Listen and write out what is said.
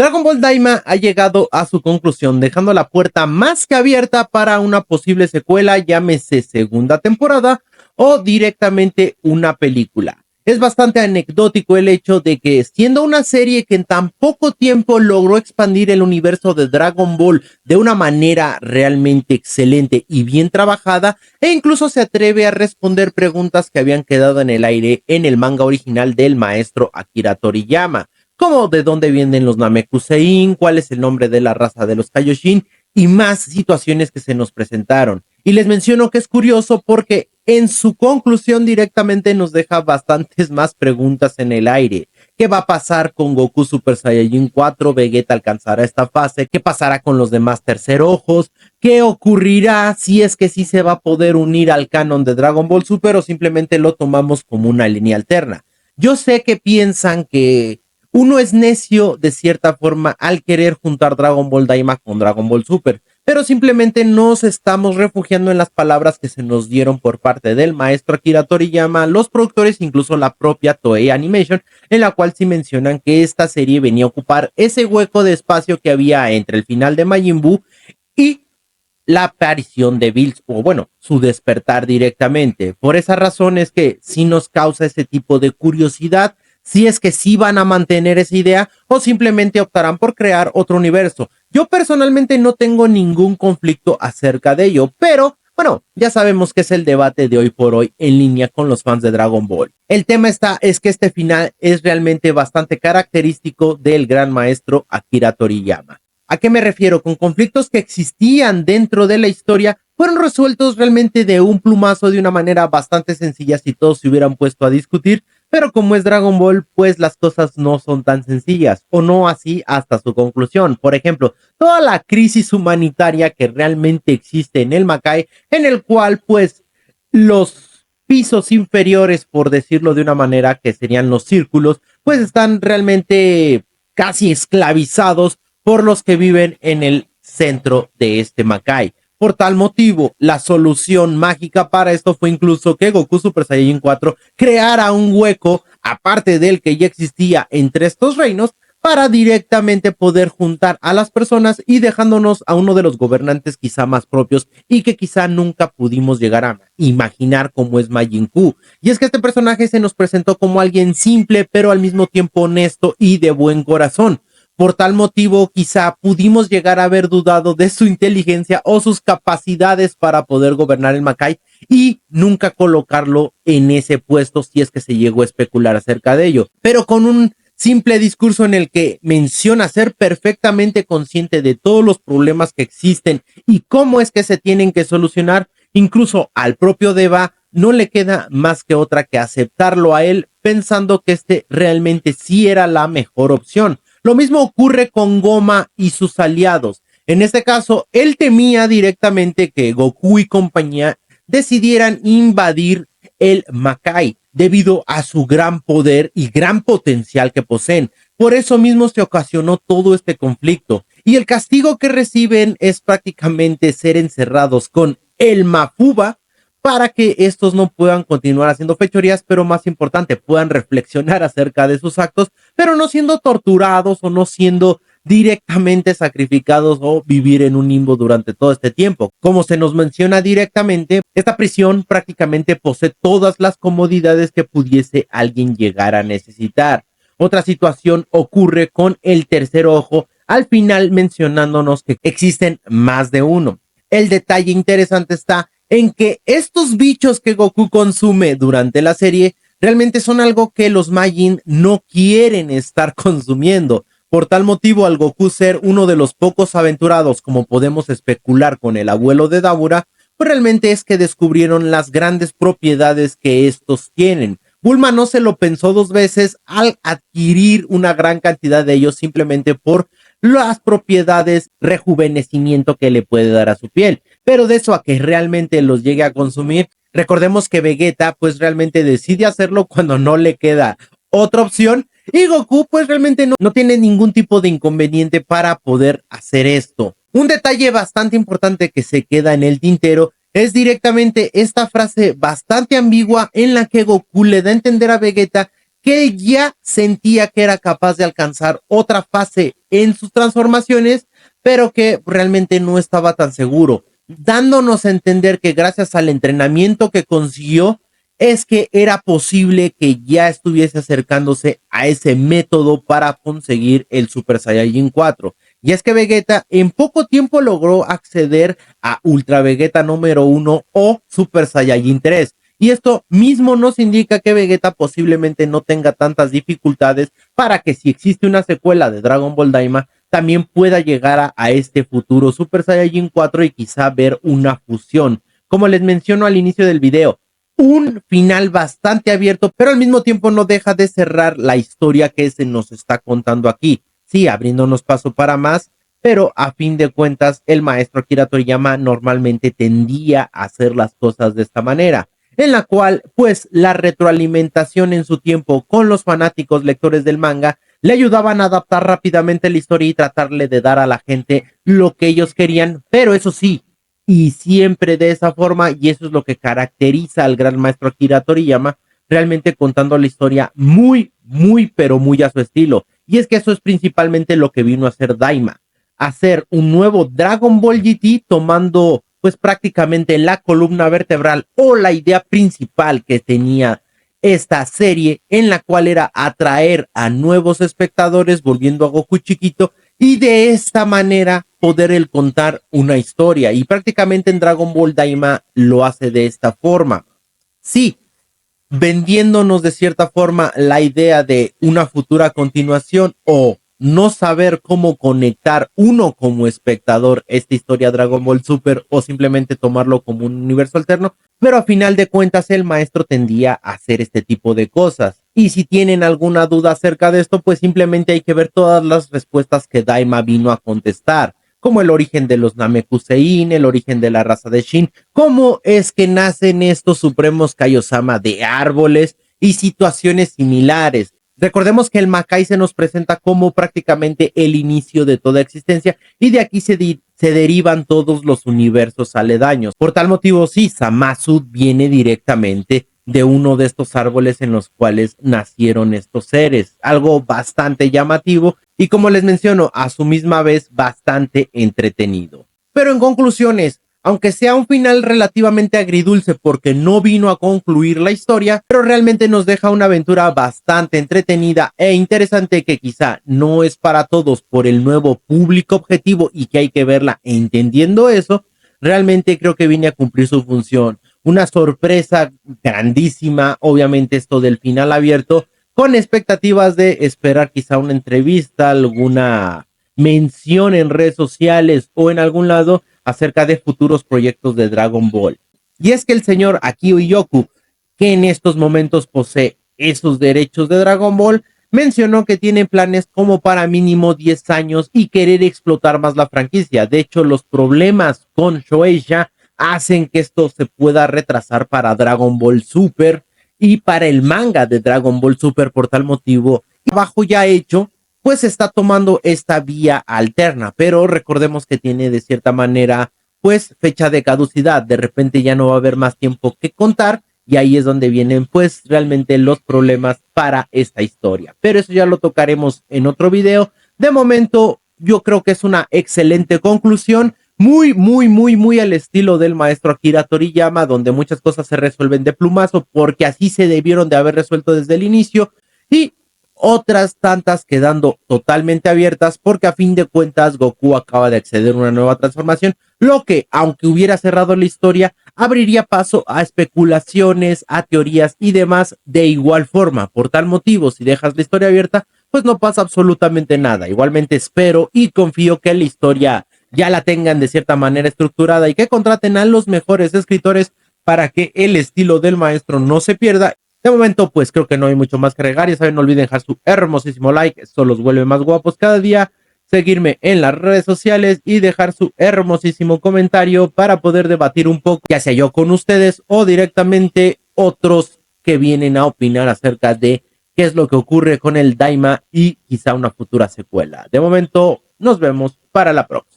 Dragon Ball Daima ha llegado a su conclusión, dejando la puerta más que abierta para una posible secuela, llámese segunda temporada o directamente una película. Es bastante anecdótico el hecho de que, siendo una serie que en tan poco tiempo logró expandir el universo de Dragon Ball de una manera realmente excelente y bien trabajada, e incluso se atreve a responder preguntas que habían quedado en el aire en el manga original del maestro Akira Toriyama, como de dónde vienen los Namekusein, cuál es el nombre de la raza de los Kaioshin y más situaciones que se nos presentaron. Y les menciono que es curioso porque en su conclusión directamente nos deja bastantes más preguntas en el aire. ¿Qué va a pasar con Goku Super Saiyajin 4? ¿Vegeta alcanzará esta fase? ¿Qué pasará con los demás tercer ojos? ¿Qué ocurrirá si es que sí se va a poder unir al canon de Dragon Ball Super o simplemente lo tomamos como una línea alterna? Yo sé que piensan que uno es necio de cierta forma al querer juntar Dragon Ball Daima con Dragon Ball Super, pero simplemente nos estamos refugiando en las palabras que se nos dieron por parte del maestro Akira Toriyama, los productores, incluso la propia Toei Animation, en la cual sí mencionan que esta serie venía a ocupar ese hueco de espacio que había entre el final de Majin Buu y la aparición de Bills, o bueno, su despertar directamente. Por esa razón es que sí nos causa ese tipo de curiosidad, si es que sí van a mantener esa idea o simplemente optarán por crear otro universo. Yo personalmente no tengo ningún conflicto acerca de ello, pero bueno, ya sabemos que es el debate de hoy por hoy en línea con los fans de Dragon Ball. El tema es que este final es realmente bastante característico del gran maestro Akira Toriyama. ¿A qué me refiero? Con conflictos que existían dentro de la historia fueron resueltos realmente de un plumazo, de una manera bastante sencilla si todos se hubieran puesto a discutir, pero como es Dragon Ball, pues las cosas no son tan sencillas, o no así hasta su conclusión. Por ejemplo, toda la crisis humanitaria que realmente existe en el Makai, en el cual pues los pisos inferiores, por decirlo de una manera, que serían los círculos, pues están realmente casi esclavizados por los que viven en el centro de este Makai. Por tal motivo, la solución mágica para esto fue incluso que Goku Super Saiyajin 4 creara un hueco, aparte del que ya existía entre estos reinos, para directamente poder juntar a las personas y dejándonos a uno de los gobernantes quizá más propios y que quizá nunca pudimos llegar a imaginar cómo es Majin Buu. Y es que este personaje se nos presentó como alguien simple, pero al mismo tiempo honesto y de buen corazón. Por tal motivo, quizá pudimos llegar a haber dudado de su inteligencia o sus capacidades para poder gobernar el Makai y nunca colocarlo en ese puesto si es que se llegó a especular acerca de ello. Pero con un simple discurso en el que menciona ser perfectamente consciente de todos los problemas que existen y cómo es que se tienen que solucionar, incluso al propio Deva no le queda más que otra que aceptarlo a él, pensando que este realmente sí era la mejor opción. Lo mismo ocurre con Goma y sus aliados. En este caso, él temía directamente que Goku y compañía decidieran invadir el Makai debido a su gran poder y gran potencial que poseen. Por eso mismo se ocasionó todo este conflicto. Y el castigo que reciben es prácticamente ser encerrados con el Mafuba para que estos no puedan continuar haciendo fechorías, pero más importante, puedan reflexionar acerca de sus actos, pero no siendo torturados o no siendo directamente sacrificados o vivir en un limbo durante todo este tiempo. Como se nos menciona directamente, esta prisión prácticamente posee todas las comodidades que pudiese alguien llegar a necesitar. Otra situación ocurre con el tercer ojo, al final mencionándonos que existen más de uno. El detalle interesante está en que estos bichos que Goku consume durante la serie realmente son algo que los Majin no quieren estar consumiendo. Por tal motivo, al Goku ser uno de los pocos aventurados, como podemos especular con el abuelo de Dabura, pues realmente es que descubrieron las grandes propiedades que estos tienen. Bulma no se lo pensó dos veces al adquirir una gran cantidad de ellos simplemente por las propiedades rejuvenecimiento que le puede dar a su piel. Pero de eso a que realmente los llegue a consumir, recordemos que Vegeta pues realmente decide hacerlo cuando no le queda otra opción y Goku pues realmente no tiene ningún tipo de inconveniente para poder hacer esto. Un detalle bastante importante que se queda en el tintero es directamente esta frase bastante ambigua en la que Goku le da a entender a Vegeta que él ya sentía que era capaz de alcanzar otra fase en sus transformaciones, pero que realmente no estaba tan seguro, dándonos a entender que gracias al entrenamiento que consiguió, es que era posible que ya estuviese acercándose a ese método para conseguir el Super Saiyajin 4. Y es que Vegeta en poco tiempo logró acceder a Ultra Vegeta número 1 o Super Saiyajin 3. Y esto mismo nos indica que Vegeta posiblemente no tenga tantas dificultades para que si existe una secuela de Dragon Ball Daima, también pueda llegar a este futuro Super Saiyajin 4 y quizá ver una fusión. Como les menciono al inicio del video, un final bastante abierto, pero al mismo tiempo no deja de cerrar la historia que se nos está contando aquí. Sí, abriéndonos paso para más, pero a fin de cuentas el maestro Akira Toriyama normalmente tendía a hacer las cosas de esta manera, en la cual pues la retroalimentación en su tiempo con los fanáticos lectores del manga le ayudaban a adaptar rápidamente la historia y tratarle de dar a la gente lo que ellos querían, pero eso sí, y siempre de esa forma, y eso es lo que caracteriza al gran maestro Akira Toriyama, realmente contando la historia pero muy a su estilo. Y es que eso es principalmente lo que vino a hacer Daima, hacer un nuevo Dragon Ball GT tomando pues prácticamente la columna vertebral o la idea principal que tenía esta serie, en la cual era atraer a nuevos espectadores volviendo a Goku chiquito y de esta manera poder el contar una historia. Y prácticamente en Dragon Ball Daima lo hace de esta forma. Sí, vendiéndonos de cierta forma la idea de una futura continuación o no saber cómo conectar uno como espectador esta historia Dragon Ball Super o simplemente tomarlo como un universo alterno, pero a final de cuentas el maestro tendía a hacer este tipo de cosas. Y si tienen alguna duda acerca de esto, pues simplemente hay que ver todas las respuestas que Daima vino a contestar, como el origen de los Namekusein, el origen de la raza de Shin, cómo es que nacen estos supremos Kaiosama de árboles y situaciones similares. Recordemos que el Makai se nos presenta como prácticamente el inicio de toda existencia y de aquí se derivan todos los universos aledaños. Por tal motivo, sí, Zamasu viene directamente de uno de estos árboles en los cuales nacieron estos seres. Algo bastante llamativo y, como les menciono, a su misma vez bastante entretenido. Pero en conclusiones, aunque sea un final relativamente agridulce porque no vino a concluir la historia, pero realmente nos deja una aventura bastante entretenida e interesante que quizá no es para todos por el nuevo público objetivo y que hay que verla entendiendo eso, realmente creo que viene a cumplir su función. Una sorpresa grandísima, obviamente esto del final abierto, con expectativas de esperar quizá una entrevista, alguna mención en redes sociales o en algún lado acerca de futuros proyectos de Dragon Ball. Y es que el señor Akio Iyoku, que en estos momentos posee esos derechos de Dragon Ball, mencionó que tiene planes como para mínimo 10 años y querer explotar más la franquicia. De hecho, los problemas con Shueisha hacen que esto se pueda retrasar para Dragon Ball Super y para el manga de Dragon Ball Super. Por tal motivo, trabajo ya hecho, pues está tomando esta vía alterna, pero recordemos que tiene de cierta manera pues fecha de caducidad, de repente ya no va a haber más tiempo que contar y ahí es donde vienen pues realmente los problemas para esta historia, pero eso ya lo tocaremos en otro video. De momento yo creo que es una excelente conclusión, muy al estilo del maestro Akira Toriyama, donde muchas cosas se resuelven de plumazo porque así se debieron de haber resuelto desde el inicio y otras tantas quedando totalmente abiertas porque a fin de cuentas Goku acaba de acceder a una nueva transformación, lo que, aunque hubiera cerrado la historia, abriría paso a especulaciones, a teorías y demás de igual forma. Por tal motivo, si dejas la historia abierta, pues no pasa absolutamente nada. Igualmente espero y confío que la historia ya la tengan de cierta manera estructurada y que contraten a los mejores escritores para que el estilo del maestro no se pierda. De momento, pues creo que no hay mucho más que agregar. Ya saben, no olviden dejar su hermosísimo like, eso los vuelve más guapos cada día. Seguirme en las redes sociales y dejar su hermosísimo comentario para poder debatir un poco, ya sea yo con ustedes o directamente otros que vienen a opinar acerca de qué es lo que ocurre con el Daima y quizá una futura secuela. De momento, nos vemos para la próxima.